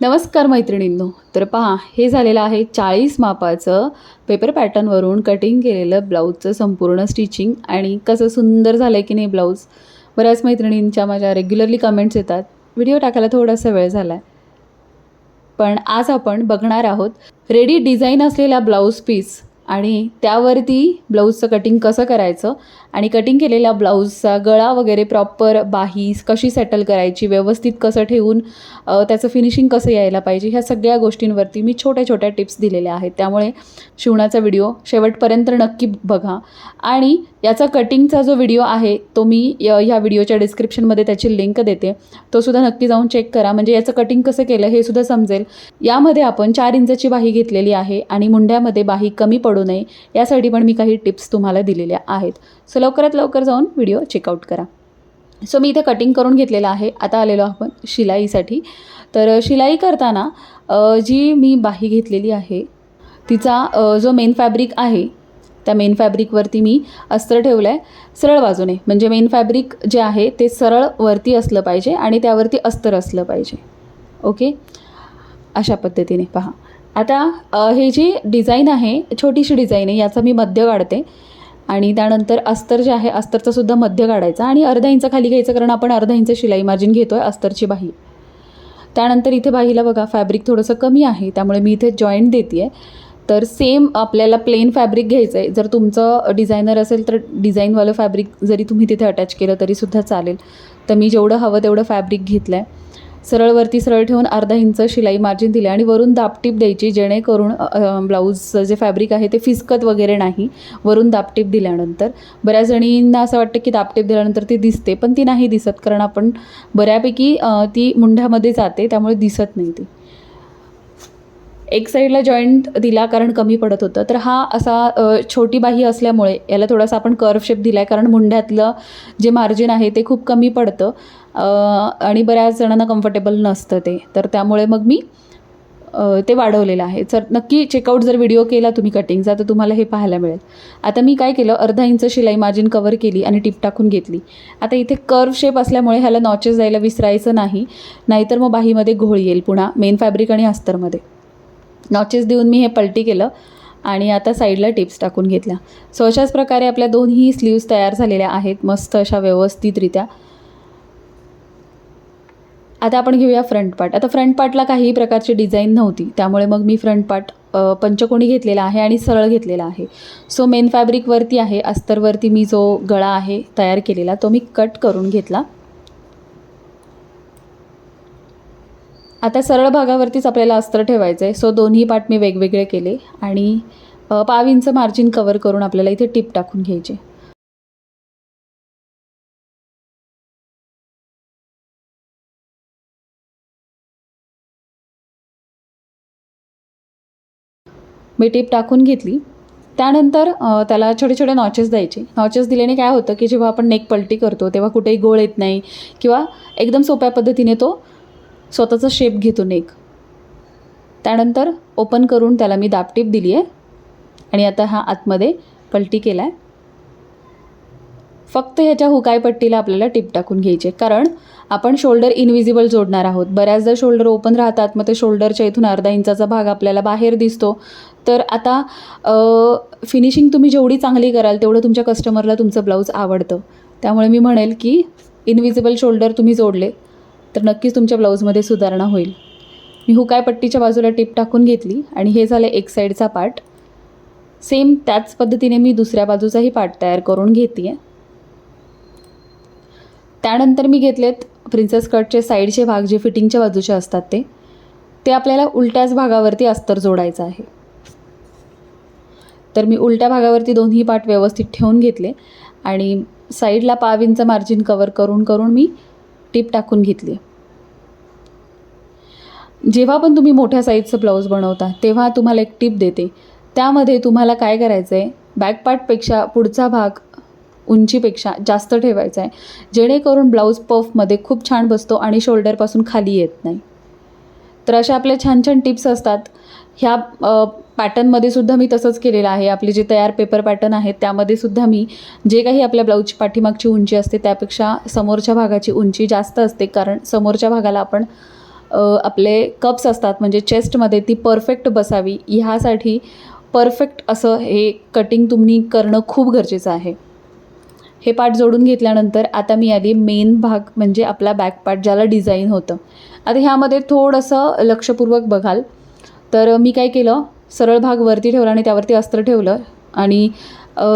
नमस्कार मैत्रिणींनो. तर पहा, हे झालेलं आहे 40 मापाचं पेपर पॅटर्नवरून कटिंग केलेलं ब्लाऊजचं संपूर्ण स्टिचिंग. आणि कसं सुंदर झालं आहे की नाही ब्लाऊज. बऱ्याच मैत्रिणींच्या माझ्या रेग्युलरली कमेंट्स येतात. व्हिडिओ टाकायला थोडासा वेळ झाला आहे, पण आज आपण बघणार आहोत रेडी डिझाईन असलेला ब्लाऊज पीस आणि त्यावरती ब्लाऊजचं कटिंग कसं करायचं आणि कटिंग केलेल्या ब्लाऊजचा गळा वगैरे प्रॉपर बाही कशी सेटल करायची, व्यवस्थित कसं ठेवून त्याचं फिनिशिंग कसं यायला पाहिजे, ह्या सगळ्या गोष्टींवरती मी छोट्या छोट्या टिप्स दिलेल्या आहेत. त्यामुळे शिवण्याचा व्हिडिओ शेवटपर्यंत नक्की बघा. आणि याचा कटिंगचा जो व्हिडिओ आहे तो मी ह्या व्हिडिओच्या डिस्क्रिप्शनमध्ये त्याची लिंक देते, तो सुद्धा नक्की जाऊन चेक करा, म्हणजे याचं कटिंग कसं केलं हे सुद्धा समजेल. यामध्ये आपण 4 इंचाची बाही घेतलेली आहे आणि मुंड्यामध्ये बाही कमी पडू नये यासाठी पण मी काही टिप्स तुम्हाला दिलेल्या आहेत. सो लवकरात लवकर जाऊन व्हिडिओ चेकआउट करा. सो मी इथे कटिंग करून घेतलेलं आहे. आता आलेलो आपण शिलाईसाठी. तर शिलाई करताना जी मी बाही घेतलेली आहे तिचा जो मेन फॅब्रिक आहे त्या मेन फॅब्रिकवरती मी अस्तर ठेवलं आहे सरळ बाजूने, म्हणजे मेन फॅब्रिक जे आहे ते सरळ वरती असलं पाहिजे आणि त्यावरती अस्तर असलं पाहिजे. ओके, अशा पद्धतीने पहा. आता हे जी डिझाईन आहे छोटीशी डिझाईन आहे, याचा मी मध्य काढते आणि त्यानंतर अस्तर जे आहे अस्तरचा सुद्धा मध्य काढायचा आणि अर्धा इंच खाली घ्यायचं, कारण आपण अर्धा इंच शिलाई मार्जिन घेतो आहे अस्तरची बाही. त्यानंतर इथे बाहीला बघा फॅब्रिक थोडंसं कमी आहे, त्यामुळे मी इथे जॉईंट देते आहे. तर सेम आपल्याला प्लेन फॅब्रिक घ्यायचं आहे. जर तुमचं डिझायनर असेल तर डिझाईनवालं फॅब्रिक जरी तुम्ही तिथे अटॅच केलं तरीसुद्धा चालेल. तर मी जेवढं हवं तेवढं फॅब्रिक घेतलं आहे. सरळवरती सरळ ठेवून अर्धा इंच शिलाई मार्जिन दिले आणि वरून दापटीप द्यायची, जेणेकरून ब्लाऊजचं जे फॅब्रिक आहे ते फिसकत वगैरे नाही. वरून दापटीप दिल्यानंतर बऱ्याच जणींना असं वाटतं की दापटीप दिल्यानंतर ती दिसते, पण ती नाही दिसत, कारण आपण बऱ्यापैकी ती मुंढ्यामध्ये जाते त्यामुळे दिसत नाही ती. एक साईडला जॉईंट दिला कारण कमी पडत होतं. तर हा असा छोटी बाही असल्यामुळे याला थोडासा आपण कर्व शेप दिला आहे, कारण मुंढ्यातलं जे मार्जिन आहे ते खूप कमी पडतं आणि बऱ्याच जणांना कम्फर्टेबल नसतं ते, तर त्यामुळे मग मी ते वाढवलेलं आहे. तर नक्की चेकआउट जर व्हिडिओ केला तुम्ही कटिंगचा तर तुम्हाला हे पाहायला मिळेल. आता मी काय केलं, अर्धा इंच शिलाई मार्जिन कवर केली आणि टिप टाकून घेतली. आता इथे कर्व शेप असल्यामुळे ह्याला नॉचेस द्यायला विसरायचं नाही, नाहीतर मग बाहीमध्ये घोळ येईल पुन्हा मेन फॅब्रिक आणि अस्तरमध्ये. नॉचेस देऊन मी हे पलटी केलं आणि आता साईडला टिप्स टाकून घेतल्या. सो अशाच प्रकारे आपल्या दोन्ही स्लीव्स तयार झालेल्या आहेत मस्त अशा व्यवस्थितरित्या. आता आपण घेऊया फ्रंट पार्ट. आता फ्रंट पार्टला काहीही प्रकारची डिझाईन नव्हती, त्यामुळे मग मी फ्रंट पार्ट पंचकोनी घेतलेला आहे आणि सरळ घेतलेला आहे. सो मेन फॅब्रिकवरती आहे अस्तरवरती मी जो गळा आहे तयार केलेला तो मी कट करून घेतला. आता सरळ भागावरतीच आपल्याला अस्तर ठेवायचं आहे. सो दोन्ही पार्ट मी वेगवेगळे केले आणि 1/2 इंच मार्जिन कवर करून आपल्याला इथे टिप टाकून घ्यायचे. मी टिप टाकून घेतली. त्यानंतर त्याला छोटे छोटे नॉचेस द्यायचे. नॉचेस दिल्याने काय होतं की जेव्हा आपण नेक पलटी करतो तेव्हा कुठेही गोळ येत नाही किंवा एकदम सोप्या पद्धतीने तो स्वतःचा शेप घेतो नेक. त्यानंतर ओपन करून त्याला मी दाबटीप दिली आहे आणि आता हा आतमध्ये पलटी केला आहे. फक्त ह्याच्या हुकाय पट्टीला आपल्याला टिप टाकून घ्यायचे, कारण आपण शोल्डर इनविजिबल जोडणार आहोत. बऱ्याचदा शोल्डर ओपन राहतात, मग ते शोल्डरच्या इथून अर्धा इंचाचा भाग आपल्याला बाहेर दिसतो. तर आता फिनिशिंग तुम्ही जेवढी चांगली कराल तेवढं तुमच्या कस्टमरला तुमचं ब्लाऊज आवडतं. त्यामुळे मी म्हणेल की इनविजिबल शोल्डर तुम्ही जोडले तर नक्कीच तुमच्या ब्लाऊजमध्ये सुधारणा होईल. मी हुकाय पट्टीच्या बाजूला टिप टाकून घेतली आणि हे झालं एक साईडचा पार्ट. सेम त्याच पद्धतीने मी दुसऱ्या बाजूचाही पार्ट तयार करून घेते आहे. त्यानंतर मी घेतलेत प्रिन्सेस कटचे साईडचे भाग, जे फिटिंगच्या बाजूचे असतात ते आपल्याला उलट्याच भागावरती अस्तर जोडायचं आहे. तर मी उलट्या भागावरती दोन्ही पार्ट व्यवस्थित ठेवून घेतले आणि साईडला 1/2 इंच मार्जिन कवर करून मी टिप टाकून घेतली. जेव्हा पण तुम्ही मोठ्या साईजचं ब्लाऊज बनवता तेव्हा तुम्हाला एक टिप देते. त्यामध्ये तुम्हाला काय करायचं आहे, बॅक पार्टपेक्षा पुढचा भाग उंचीपेक्षा जास्त ठेवायचा आहे, जेणेकरून ब्लाऊज पफमध्ये खूप छान बसतो आणि शोल्डरपासून खाली येत नाही. तर अशा आपल्या छान छान टिप्स असतात. ह्या पॅटर्नमध्ये सुद्धा मी तसंच केलेलं आहे. आपले जे तयार पेपर पॅटर्न आहेत त्यामध्ये सुद्धा मी जे काही आपल्या ब्लाऊजची पाठीमागची उंची असते त्यापेक्षा समोरच्या भागाची उंची जास्त असते, कारण समोरच्या भागाला आपण आपले कप्स असतात म्हणजे चेस्टमध्ये ती परफेक्ट बसावी, ह्यासाठी परफेक्ट असं हे कटिंग तुम्ही करणं खूप गरजेचं आहे. हे पार्ट जोडून घेतल्यानंतर आता मी आली मेन भाग म्हणजे आपला बॅक पार्ट, ज्याला डिझाईन होतं. आता ह्यामध्ये थोडंसं लक्षपूर्वक बघाल तर मी काय केलं, सरळ भाग वरती ठेवला आणि त्यावरती अस्तर ठेवलं आणि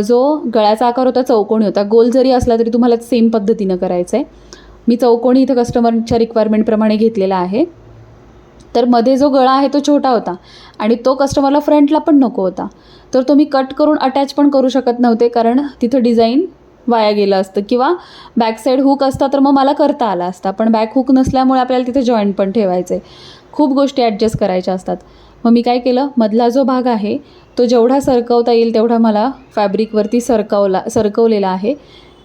जो गळ्याचा आकार होता चौकोनी होता. गोल जरी असला तरी तुम्हाला सेम पद्धतीनं करायचं आहे. मी चौकोनी इथं कस्टमरच्या रिक्वायरमेंटप्रमाणे घेतलेला आहे. तर मध्ये जो गळा आहे तो छोटा होता आणि तो कस्टमरला फ्रंटला पण नको होता, तर तो मी कट करून अटॅच पण करू शकत नव्हते, कारण तिथं डिझाईन वाया गेलं असतं. किंवा बॅक साईड हुक असता तर मग मला करता आला असता, पण बॅक हुक नसल्यामुळे आपल्याला तिथे जॉईंट पण ठेवायचे, खूप गोष्टी ॲडजस्ट करायच्या असतात. मग मी काय केलं, मधला जो भाग आहे तो जेवढा सरकवता येईल तेवढा मला फॅब्रिकवरती सरकवलेला आहे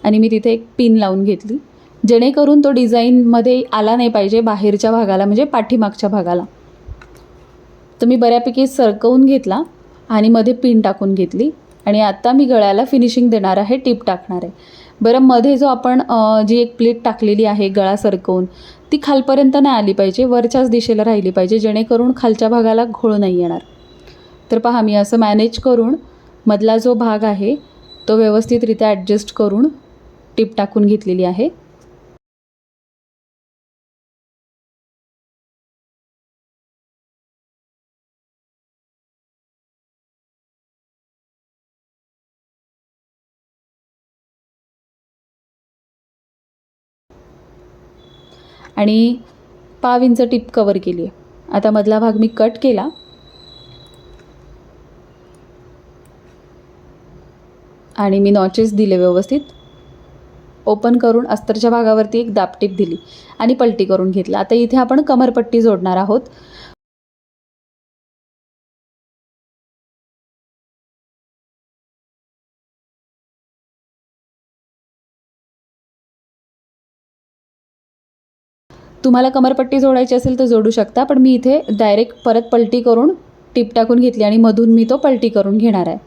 आणि मी तिथे एक पिन लावून घेतली, जेणेकरून तो डिझाईनमध्ये आला नाही पाहिजे बाहेरच्या भागाला, म्हणजे पाठीमागच्या भागाला. तर मी बऱ्यापैकी सरकवून घेतला आणि मध्ये पिन टाकून घेतली आणि आता मी गळ्याला फिनिशिंग देणार आहे, टिप टाकणार आहे. बरं, मध्ये जो आपण जी एक प्लेट टाकलेली आहे गळा सरकवून, ती खालपर्यंत नाही आली पाहिजे, वरच्याच दिशेला राहिली पाहिजे, जेणेकरून खालच्या भागाला घोळ नाही येणार. तर पहा, मी असं मॅनेज करून मधला जो भाग आहे तो व्यवस्थितरित्या ॲडजस्ट करून टिप टाकून घेतलेली आहे. आणि 5 इंच टिप कवर केली आहे. आता मधला भाग मी कट केला आणि मी नॉचेस दिले व्यवस्थित, ओपन करून अस्तरच्या भागावरती एक दाबटीप दिली आणि पलटी करून घेतला. आता इथे आपण कमरपट्टी जोडणार आहोत. तुम्हाला कमरपट्टी जोडायची असेल तर जोडू शकता, पण मी इथे डायरेक्ट परत पलटी करून टिप टाकून घेतली आणि मधून मी तो पलटी करून घेणार आहे.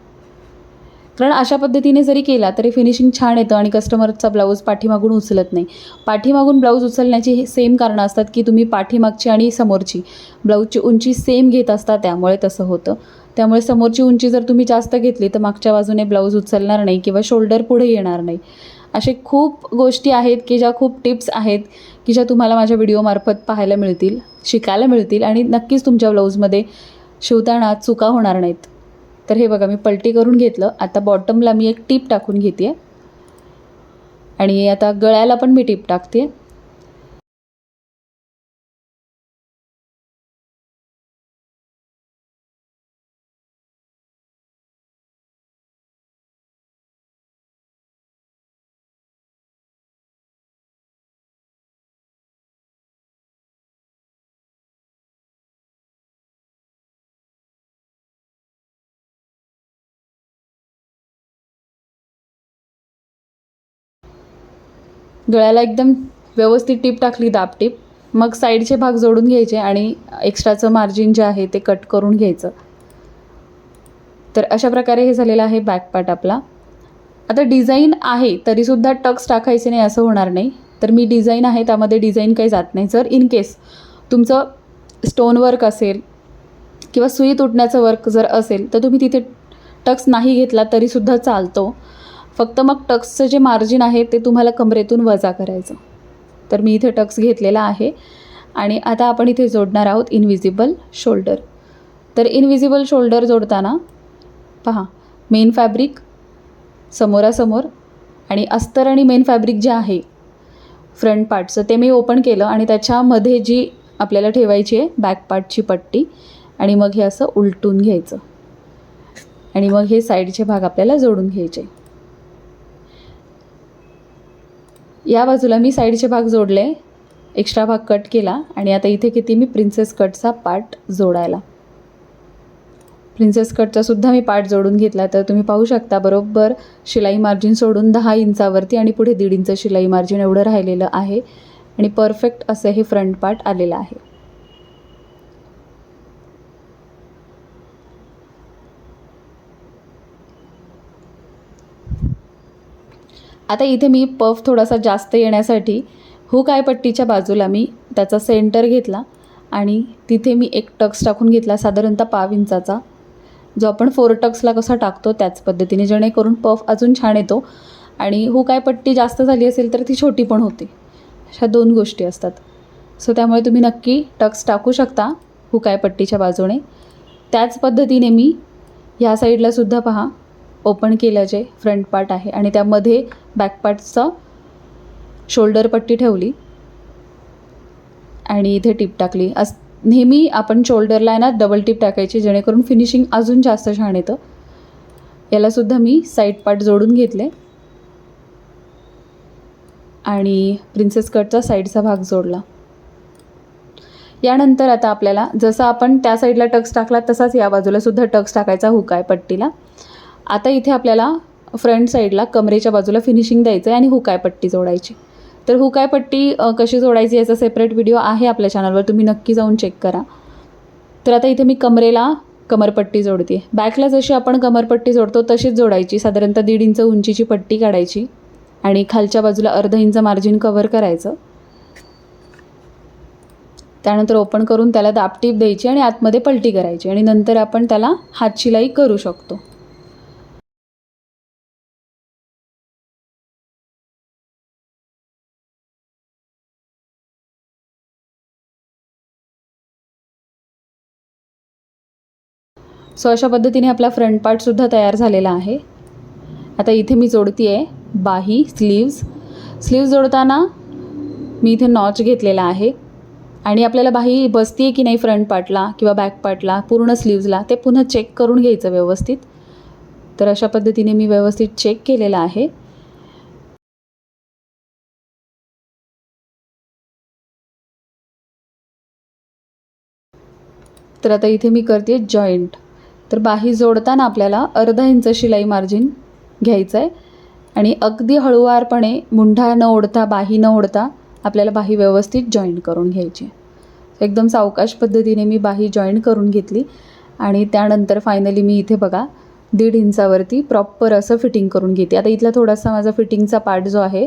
कारण अशा पद्धतीने जरी केला तरी फिनिशिंग छान येतं आणि कस्टमरचा ब्लाऊज पाठीमागून उचलत नाही. पाठीमागून ब्लाऊज उचलण्याची हे सेम कारणं असतात की तुम्ही पाठीमागची आणि समोरची ब्लाऊजची उंची सेम घेत असता, त्यामुळे तसं होतं. त्यामुळे समोरची उंची जर तुम्ही जास्त घेतली तर मागच्या बाजूने ब्लाऊज उचलणार नाही किंवा शोल्डर पुढे येणार नाही. असे खूप गोष्टी आहेत की ज्या खूप टिप्स आहेत की ज्या तुम्हाला माझ्या व्हिडिओमार्फत पाहायला मिळतील, शिकायला मिळतील आणि नक्कीच तुमच्या ब्लाऊजमध्ये शिवताना चुका होणार नाहीत. तर हे बघा, मी पलटी करून घेतलं. आता बॉटमला मी एक टिप टाकून घेते आणि आता गळ्याला पण मी टिप टाकते. गळ्याला एकदम व्यवस्थित टिप टाकली, दाब टिप. मग साईडचे भाग जोडून घ्यायचे आणि एक्स्ट्राचं मार्जिन जे आहे ते कट करून घ्यायचं. तर अशा प्रकारे हे झालेलं आहे बॅक पार्ट आपला. आता डिझाईन आहे तरीसुद्धा टक्स टाकायचे नाही असं होणार नाही. तर मी डिझाईन आहे त्यामध्ये डिझाईन काही जात नाही. जर इन केस तुमचं स्टोन वर्क असेल किंवा सुई तुटण्याचं वर्क जर असेल तर तुम्ही तिथे टक्स नाही घेतला तरीसुद्धा चालतो. फक्त मग टक्सचं जे मार्जिन आहे ते तुम्हाला कमरेतून वजा करायचं. तर मी इथे टक्स घेतलेला आहे आणि आता आपण इथे जोडणार आहोत इनविजिबल शोल्डर. तर इनविजिबल शोल्डर जोडताना पहा, मेन फॅब्रिक समोरासमोर आणि अस्तर आणि मेन फॅब्रिक जे आहे फ्रंट पार्टचं ते मी ओपन केलं आणि त्याच्यामध्ये जी आपल्याला ठेवायची आहे बॅक पार्टची पट्टी आणि मग हे असं उलटून घ्यायचं आणि मग हे साईडचे भाग आपल्याला जोडून घ्यायचे. या बाजूला मी साईडचे भाग जोडले, एक्स्ट्रा भाग कट केला आणि आता इथे किती मी प्रिन्सेस कटचा पार्ट जोडायला. प्रिन्सेस कटचा सुद्धा मी पार्ट जोडून घेतला. तर तुम्ही पाहू शकता बरोबर शिलाई मार्जिन सोडून 10 इंचावरती आणि पुढे 1.5 इंच शिलाई मार्जिन एवढं राहिलेलं आहे आणि परफेक्ट असं हे फ्रंट पार्ट आलेलं आहे. आता इथे मी पफ थोडासा जास्त येण्यासाठी हुक आय पट्टीच्या बाजूला मी त्याचा सेंटर घेतला आणि तिथे मी एक टक्स टाकून घेतला साधारणतः 1/2 इंचाचा, जो आपण 4 टक्सला कसा टाकतो त्याच पद्धतीने, जेणेकरून पफ अजून छान येतो. आणि हुकाय पट्टी जास्त झाली असेल तर ती छोटी पण होते. अशा 2 गोष्टी असतात. सो त्यामुळे तुम्ही नक्की टक्स टाकू शकता हुकाय पट्टीच्या बाजूने. त्याच पद्धतीने मी ह्या साईडलासुद्धा पहा ओपन केलं जे फ्रंट पार्ट आहे आणि त्यामध्ये बॅक पार्टचं शोल्डर पट्टी ठेवली आणि इथे टिप टाकली. नेहमी आपण शोल्डरला आहे ना डबल टिप टाकायची, जेणेकरून फिनिशिंग अजून जास्त छान येतं. यालासुद्धा मी साईड पार्ट जोडून घेतले आणि प्रिन्सेस कटचा साईडचा भाग जोडला. यानंतर आता आपल्याला जसं आपण त्या साईडला टक्स टाकला तसाच या बाजूलासुद्धा टक्स टाकायचा हुकाय पट्टीला. आता इथे आपल्याला फ्रंट साईडला कमरेच्या बाजूला फिनिशिंग द्यायचं आहे आणि हुकाय पट्टी जोडायची. तर हुकाय पट्टी कशी जोडायची याचा सेपरेट व्हिडिओ आहे आपल्या चॅनलवर, तुम्ही नक्की जाऊन चेक करा. तर आता इथे मी कमरेला कमरपट्टी जोडते. बॅकला जशी आपण कमरपट्टी जोडतो तशीच जोडायची. साधारणतः 1.5 इंच उंचीची पट्टी काढायची आणि खालच्या बाजूला अर्धा इंच मार्जिन कव्हर करायचं. त्यानंतर ओपन करून त्याला दाबटीप द्यायची आणि आतमध्ये पलटी करायची आणि नंतर आपण त्याला हात शिलाई करू शकतो. सो अशा पद्धतीने आपला फ्रंट पार्टसुद्धा तयार झालेला आहे. आता इथे मी जोडती आहे बाही, स्लीव्ज जोडताना मी इथे नॉच घेतलेला आहे आणि आपल्याला बाही बसती आहे की नाही फ्रंट पार्टला किंवा बॅक पार्टला, पूर्ण स्लीव्जला, ते पुन्हा चेक करून घ्यायचं व्यवस्थित. तर अशा पद्धतीने मी व्यवस्थित चेक केलेलं आहे. तर आता इथे मी करते जॉईंट. तर बाही जोडताना आपल्याला अर्धा इंच शिलाई मार्जिन घ्यायचं आहे आणि अगदी हळूवारपणे मुंढा न ओढता, बाही न ओढता आपल्याला बाही व्यवस्थित जॉईंट करून घ्यायची. एकदम सावकाश पद्धतीने मी बाही जॉईंट करून घेतली आणि त्यानंतर फायनली मी इथे बघा 1.5 इंचावरती प्रॉपर असं फिटिंग करून घेते. आता इथला थोडासा माझा फिटिंगचा पार्ट जो आहे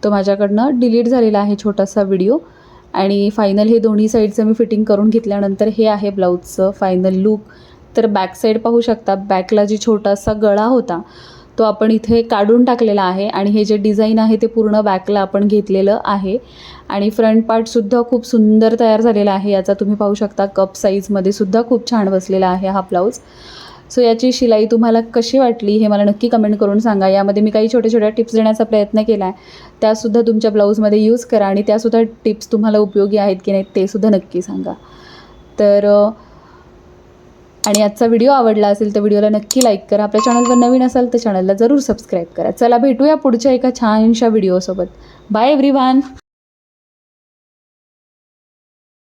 तो माझ्याकडनं डिलीट झालेला आहे, छोटासा व्हिडिओ. आणि फायनल हे दोन्ही साईडचं मी फिटिंग करून घेतल्यानंतर हे आहे ब्लाऊजचं फायनल लूक. तर बॅक साईड पाहू शकता, बॅकला जी छोटासा गळा होता तो आपण इथे काढून टाकलेला आहे आणि हे जे डिझाईन आहे ते पूर्ण बॅकला आपण घेतलेलं आहे. आणि फ्रंट पार्टसुद्धा खूप सुंदर तयार झालेला आहे. याचा तुम्ही पाहू शकता कप साईजमध्ये सुद्धा खूप छान बसलेला आहे हा ब्लाऊज. सो याची शिलाई तुम्हाला कशी वाटली हे मला नक्की कमेंट करून सांगा. यामध्ये मी काही छोट्या टिप्स देण्याचा प्रयत्न केला आहे, त्यासुद्धा तुमच्या ब्लाऊजमध्ये यूज करा आणि त्यासुद्धा टिप्स तुम्हाला उपयोगी आहेत की नाही ते सुद्धा नक्की सांगा. तर आणि आजचा व्हिडिओ आवडला असेल तर व्हिडिओला नक्की लाईक करा. आपल्या चॅनलवर नवीन असाल तर चॅनलला जरूर सबस्क्राईब करा. चला भेटूया पुढच्या एका छानशा व्हिडिओसोबत. Bye everyone.